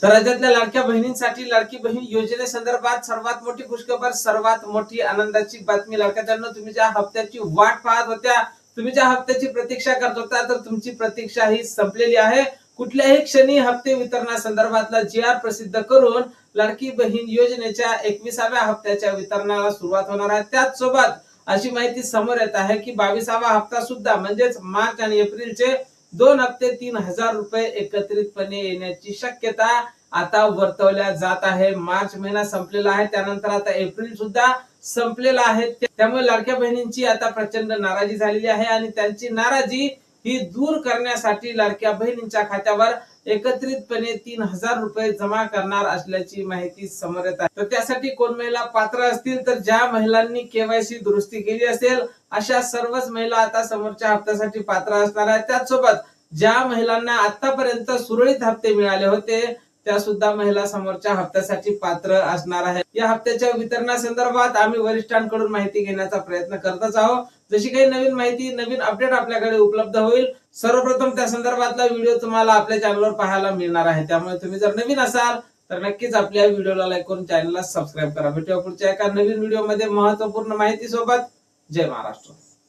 तर राज्यातल्या लाडक्या बहिणींसाठी लाडकी बहीण योजनेसंदर्भात सर्वात मोठी खुशखबर, सर्वात मोठी आनंदाची बातमी. लाडक्यांनो, तुम्ही ज्या हप्त्याची वाट पाहत होत्या, तुम्ही ज्या हप्त्याची प्रतीक्षा करत होता, तर तुमची प्रतीक्षा ही संपलेली आहे. कुठल्याही क्षणी हप्ते वितरणासंदर्भातला GR प्रसिद्ध करून लाडकी बहीण योजनेच्या 21व्या हप्त्याच्या वितरणाला सुरुवात होणार आहे. त्याच सोबत अशी माहिती समोर येत आहे की 22वा हप्ता सुद्धा म्हणजेच मार्च आणि एप्रिलचे 2 हप्ते 3000 रुपये एकत्रितपणे येण्याची शक्यता आता वर्तवल्या जात आहे. मार्च महिना संपलेला आहे, त्यानंतर आता एप्रिल सुद्धा संपलेला आहे. त्यामुळे लाडक्या बहिणींची आता प्रचंड नाराजी झालेली आहे आणि त्यांची नाराजी ही दूर करण्यासाठी लाडक्या बहिणींच्या खात्यावर एकत्रितपणे 3000 रुपये जमा करणार असल्याची माहिती समोर येत आहे. तर त्यासाठी कोण महिला पात्र असतील, तर ज्या महिलांनी KYC दुरुस्ती केली असेल अशा सर्वच महिला आता समोरच्या हप्त्यासाठी पात्र असणार आहेत. त्याचसोबत ज्या महिलांना आतापर्यंत सुरळीत हप्ते मिळाले होते त्या सुद्धा महिला समोरच्या हप्त्यासाठी पात्र असणार आहे. या हप्त्याच्या वितरणासंदर्भात आम्ही वरिष्ठांकडून माहिती घेण्याचा प्रयत्न करतच आहोत. जशी काही नवीन माहिती, नवीन अपडेट आपल्याकडे उपलब्ध होईल, सर्वप्रथम त्या संदर्भातला व्हिडिओ तुम्हाला आपल्या चॅनलवर पाहायला मिळणार आहे. त्यामुळे तुम्ही जर नवीन असाल तर नक्कीच आपल्या व्हिडिओला लाईक करून चॅनलला सबस्क्राईब करा. भेटूया पुढच्या एका नवीन व्हिडिओमध्ये महत्त्वपूर्ण माहिती सोबत. जय महाराष्ट्र.